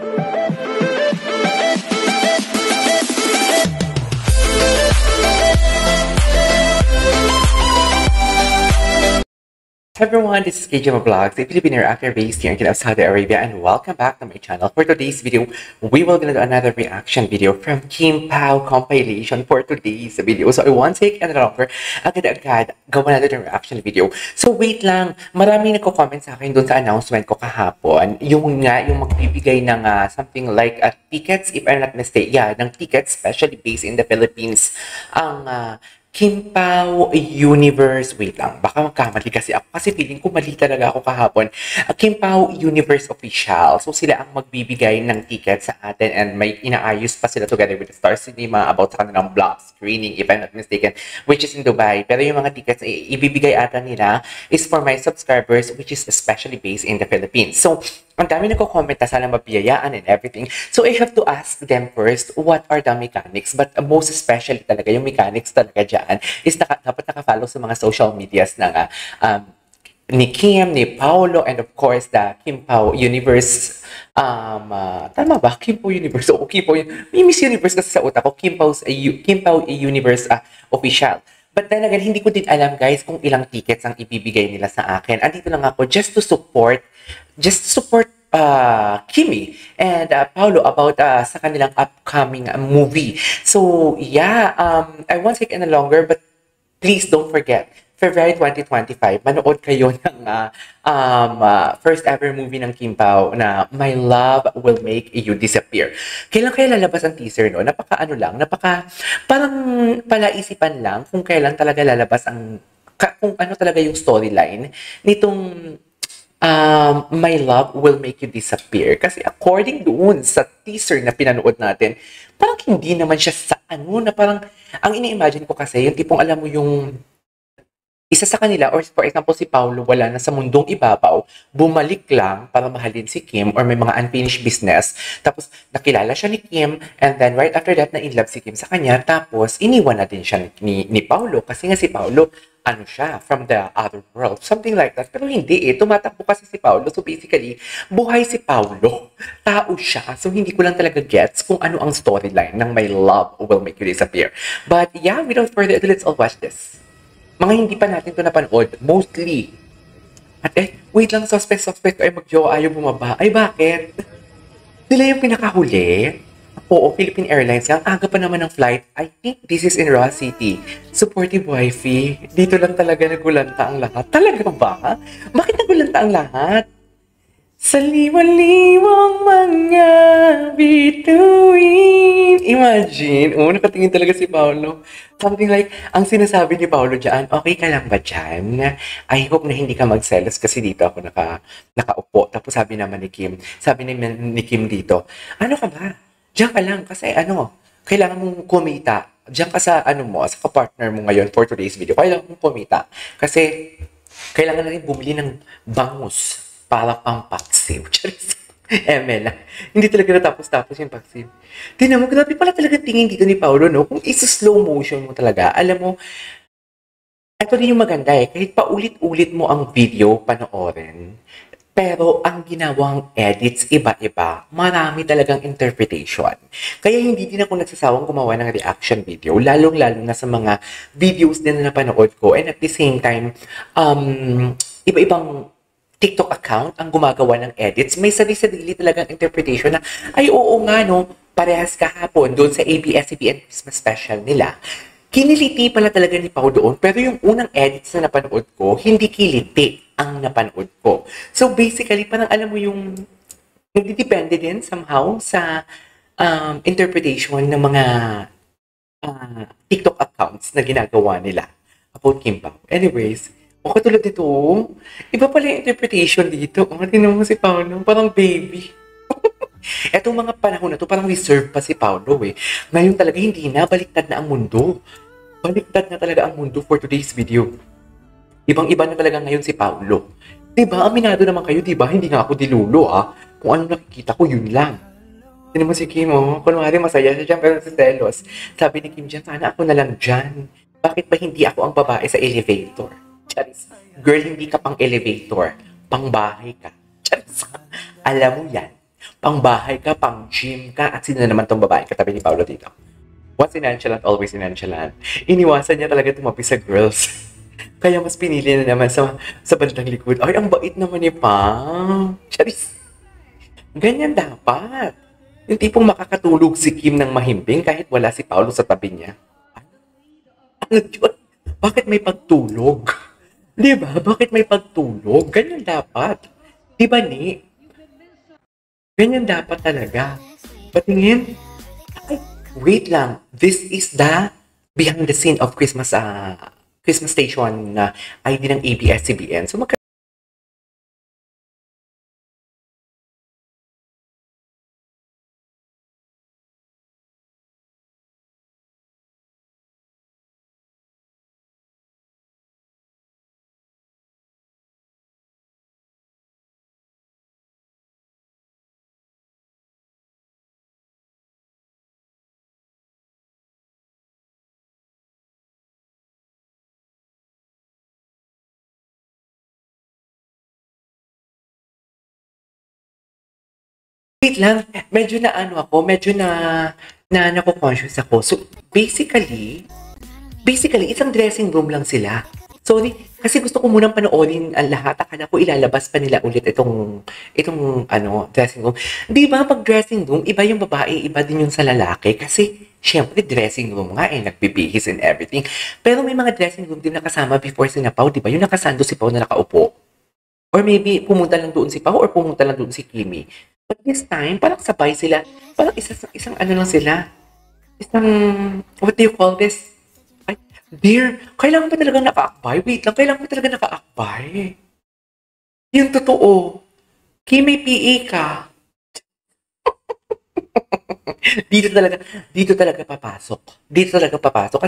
Hi everyone, this is KJM Vlogs, a Filipino actor based here in Saudi Arabia, and welcome back to my channel. For today's video, we will gonna do another reaction video from Kim Pao compilation for today's video. So I won't take any longer, agad-agad gawa natin yung reaction video. So wait lang, maraming nagko-comment sa akin dun sa announcement ko kahapon, yung magbibigay ng something like tickets, if I'm not mistaken, ng tickets especially based in the Philippines, ang Kim Pao Universe, wait lang, baka magkamali kasi ako, kasi feeling ko mali talaga ako kahapon. Kim Pao Universe Official, so sila ang magbibigay ng ticket sa atin, and may inaayos pa sila together with the Star Cinema about sa kanilang block screening, if I'm not mistaken, which is in Dubai. Pero yung mga tickets na ibibigay ata nila is for my subscribers, which is especially based in the Philippines. So ang dami nagko-comment na sana mabiyayaan and everything. So I have to ask them first, what are the mechanics? But most especially talaga, yung mechanics talaga dyan is dapat naka-follow sa mga social medias ng ni Kim, ni Paolo, and of course the Kim Pao Universe. Tama ba? Kim Pao Universe. O Kim Pao, may Miss Universe kasi sa utak ko. Kim Pao Universe Official. But then again, hindi ko din alam guys kung ilang tickets ang ibibigay nila sa akin. Andito lang ako just to support Kimi and Paolo about sa kanilang upcoming movie. So yeah, I won't take any longer, but please don't forget, February 2025, manood kayo ng first ever movie ng Kim Pao na My Love Will Make You Disappear. Kailan kaya lalabas ang teaser, no? Parang palaisipan lang kung kailan talaga lalabas kung ano talaga yung storyline nitong My Love Will Make You Disappear. Kasi according doon sa teaser na pinanood natin, parang hindi naman siya na parang, ang ini-imagine ko kasi, yung tipong alam mo yung isa sa kanila, or for example si Paolo, wala na sa mundong ibabaw, bumalik lang para mahalin si Kim, or may mga unfinished business, tapos nakilala siya ni Kim, and then right after that, na-inlove si Kim sa kanya, tapos iniwan na din siya ni Paolo, kasi nga si Paolo, from the other world, something like that. Pero hindi tumatakbo kasi si Paolo, so basically, buhay si Paolo, tao siya, so hindi ko lang talaga gets kung ano ang storyline ng My Love Will Make You Disappear. But yeah, without further ado, let's all watch this. Mga hindi pa natin ito napanood, mostly. At wait lang, suspect ay mag-jowa, ayaw bumaba. Ay, bakit? Sila yung pinakahuli? Oo, Philippine Airlines. Ang aga pa naman ng flight. I think this is in Roa City. Supportive wifey. Dito lang talaga nagulanta ang lahat. Talaga ba? Bakit nagulanta ang lahat? Sa liwan-liwang mga bituin. Imagine, nakatingin talaga si Paolo. Something like, ang sinasabi ni Paolo dyan, okay ka lang ba dyan? I hope na hindi ka magselos kasi dito ako nakaupo. Tapos sabi naman ni Kim dito, ano ka ba? Diyan ka lang kasi kailangan mong kumita. Diyan ka sa sa kapartner mo ngayon for today's video. Kailangan mong kumita. Kasi kailangan na rin bumili ng bangus para pang paksiw. ML. Hindi talaga natapos-tapos yung paksiw. Tingnan mo, grabe pala talaga tingin dito ni Paolo, no? Kung isa-slow motion mo talaga, alam mo, ito din yung maganda kahit paulit-ulit mo ang video panoorin, pero ang ginawang edits iba-iba, marami talagang interpretation. Kaya hindi din ako nagsasawang gumawa ng reaction video, lalong-lalo na sa mga videos din na napanood ko, and at the same time, iba-ibang TikTok account ang gumagawa ng edits. May sarili-sarili talagang interpretation na, ay oo nga parehas kahapon doon sa ABS-CBN Christmas special nila. Kiniliti pala talaga ni Pao doon, pero yung unang edits na napanood ko, hindi kiliti ang napanood ko. So basically, parang alam mo yung, nagdidepende din somehow sa interpretation ng mga TikTok accounts na ginagawa nila about Kim Pao. Anyways, katulad dito, iba pala yung interpretation dito. Tingnan mo si Paolo, parang baby. Etong mga panahon na to, parang reserve pa si Paolo Ngayon talaga hindi na, baliktad na ang mundo. Baliktad na talaga ang mundo for today's video. Ibang-iba na talaga ngayon si Paolo. Diba? Aminado naman kayo, diba? Hindi nga ako dilulo Kung ano nakikita ko, yun lang. Tingnan mo si Kim, kunwari masaya siya dyan, pero si Telos. Sabi ni Kim dyan, sana ako na lang dyan. Bakit ba hindi ako ang babae sa elevator? Charis. Girl, hindi ka pang elevator. Pang bahay ka. Charis. Alam mo yan. Pang-bahay ka, pang-gym ka, at sino na naman tong babae katabi ni Paolo dito? Once nonchalant, always nonchalant. Iniwasan niya talaga tumabi sa girls. Kaya mas pinili na naman sa bandang likod. Ay, ang bait naman ni Pam. Charis. Ganyan dapat. Yung tipong makakatulog si Kim ng mahimbing kahit wala si Paolo sa tabi niya. Ano yun? Bakit may pagtulog? Di ba? Bakit may pagtulog? Ganyan dapat. Di ba, ni? Ganyan dapat talaga. Patingin. Ay, wait lang. This is the behind the scene of Christmas station na ID ng ABS-CBN. So, wait lang, medyo na nako-conscious ako. So, basically, isang dressing room lang sila. Sorry, kasi gusto ko munang panoorin ang lahat. Akala ko ilalabas pa nila ulit itong dressing room. Di ba, pag dressing room, iba yung babae, iba din yung sa lalaki. Kasi, syempre, dressing room nga nagbibihis and everything. Pero may mga dressing room din nakasama before si Pao, di ba? Yung nakasando si Pao na nakaupo. Or maybe, pumunta lang doon si Pao or pumunta lang doon si Kimi. But this time, parang sabay sila. Parang isang ano lang sila. Isang, what do you call this? Ay, dear, kailangan ba talaga naka-akbay? Wait lang, kailangan ba talaga naka-akbay? Yung totoo. Kimi, PE ka. dito talaga papasok. Dito talaga papasok.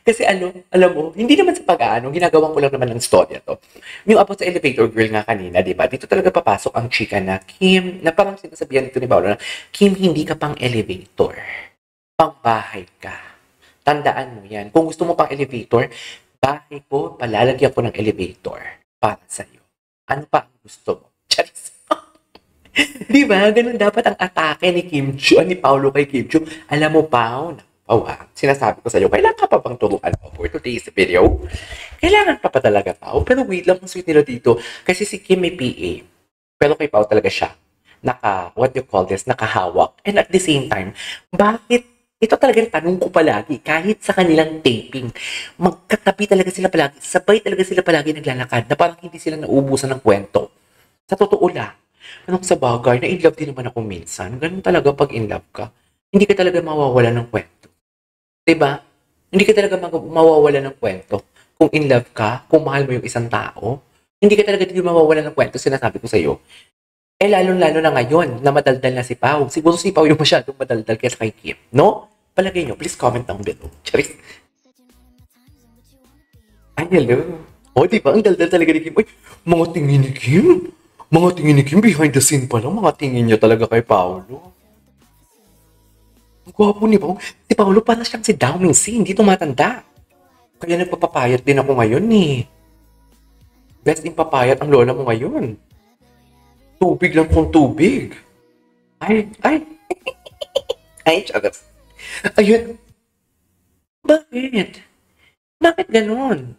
Kasi alam mo, hindi naman sa pag-aano, ginagawa ko lang naman ng storya to. Yung about sa elevator girl nga kanina, di ba? Dito talaga papasok ang chika na, Kim, na parang sinasabihan nito ni Paolo na, Kim, hindi ka pang elevator. Pang bahay ka. Tandaan mo yan. Kung gusto mo pang elevator, bahay ko, palalagyan ko ng elevator para sa'yo. Ano pa ang gusto mo? Charis. Di ba? Ganun dapat ang atake ni Kim Chiu, ni Paolo kay Kim Chiu. Alam mo, Pao, sinasabi ko sa'yo, kailangan ka pa bang turuan mo for today's video? Kailangan pa talaga, Pao. Pero wait lang, ang sweet nila dito. Kasi si Kim may PA. Pero kay Pao talaga siya. Nakahawak. And at the same time, bakit ito talaga yung tanong ko palagi, kahit sa kanilang taping, magkatabi talaga sila palagi, sabay talaga sila palagi naglalakad, na parang hindi sila nauubusan ng kwento. Sa totoo lang, anong sa bagay, na in love din naman ako minsan. Ganun talaga pag in love ka. Hindi ka talaga mawawala ng kwento. Diba? Hindi ka talaga mawawala ng kwento. Kung in love ka, kung mahal mo yung isang tao, hindi ka talaga mawawala ng kwento, sinasabi ko sa'yo. Eh, lalo-lalo na ngayon, na madaldal na si Pao. Siguro si Pao yung masyadong madaldal kaysa kay Kim. No? Palagay nyo, please comment down below. Charis. Ay, hello. O, diba? Ang daldal talaga ni Kim. Ay, mga tingin ni Kim. Mga tingin ni Kim, behind the scene pa lang, mga tingin niya talaga kay Paolo. Ang gwapo ni Paolo. Si Paolo parang siyang si Dao Mingsi, hindi tumatanda. Kaya nagpapapayat din ako ngayon eh. Best in papayat ang lola mo ngayon. Tubig lang kung tubig. Ay. Ay, chagas. Ayun. Bakit? Bakit ganon?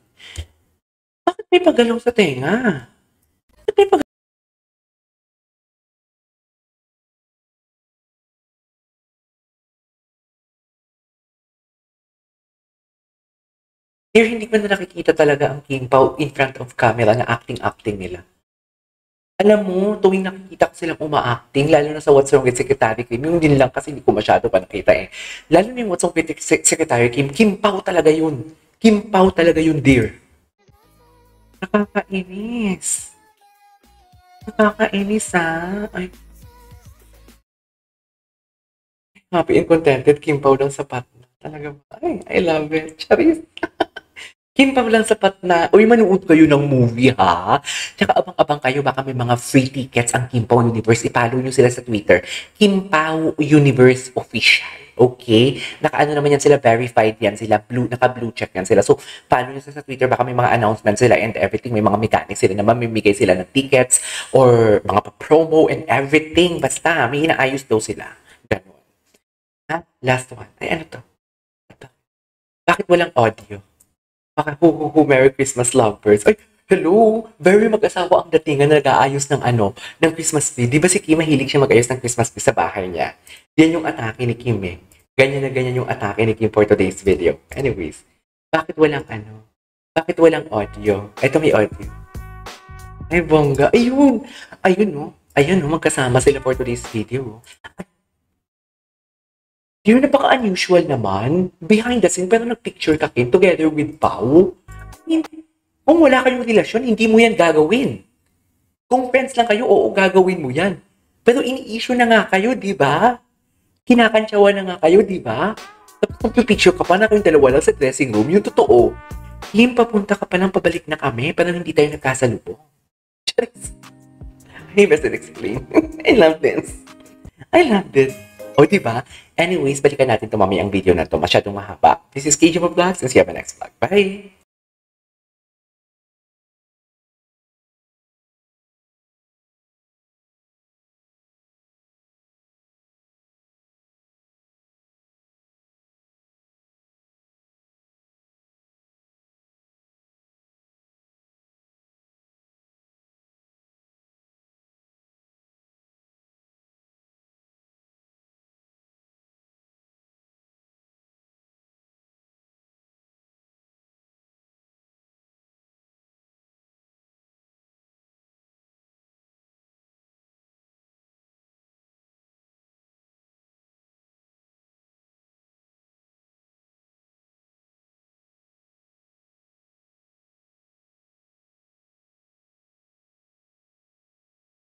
Bakit may pagalaw sa tenga? Bakit may pagalaw? Dear, hindi ko na nakikita talaga ang King Pao in front of camera na acting nila. Alam mo, tuwing nakikita ko silang uma-acting, lalo na sa What's Wrong with Secretary Kim, yung din lang kasi hindi ko masyado pa nakita eh. Lalo na yung What's Wrong with Secretary Kim, Kim Pao talaga yun. Kim Pao talaga yun, dear. Nakakainis. Nakakainis Ay. Happy and contented, Kim Pao lang sapat na. Talaga, ay, I love it. Charis. Kim Pao lang sapat na, uy, manood kayo ng movie, ha? Tsaka abang-abang kayo, baka may mga free tickets ang Kim Pao Universe. I-follow nyo sila sa Twitter. Kim Pao Universe Official. Okay? Naka-ano naman yan sila, verified yan sila, naka-blue check yan sila. So, paano nyo sa Twitter, baka may mga announcements sila and everything, may mga mechanics sila na mamimigay sila ng tickets or mga promo and everything. Basta, may inaayos daw sila. Ganun. Ha? Last one. Ay, ano to? Ito. Bakit walang audio? Baka Merry Christmas lovers. Ay, hello! Very mag-asawa ang datingan na nag-aayos ng ng Christmas tree. Di ba si Kim mahilig siya mag-ayos ng Christmas tree sa bahay niya? Yan yung atake ni Kim eh. Ganyan na ganyan yung atake ni Kim for today's video. Anyways, bakit walang Bakit walang audio? Ito may audio. Ay, bongga. Ayun! Ayun no. Ayun no, magkasama sila for today's video. Yun, napaka-unusual naman. Behind the scene, pero nag-picture ka, Kim, together with Pao. Kung wala kayong relasyon, hindi mo yan gagawin. Kung friends lang kayo, oo, gagawin mo yan. Pero ini-issue na nga kayo, di ba? Kinakantsawa na nga kayo, di ba? Tapos magpipicture ka pa na kayong dalawa lang sa dressing room, yung totoo. Kim, papunta ka pa lang, pabalik na kami, parang hindi tayo nagkasalubong. Charis. I best explain. I love this. I love this. O, diba? Anyways, balikan natin ito mamaya ang video na to. Masyadong mahaba. This is KJ Vlogs and see you on the next vlog. Bye!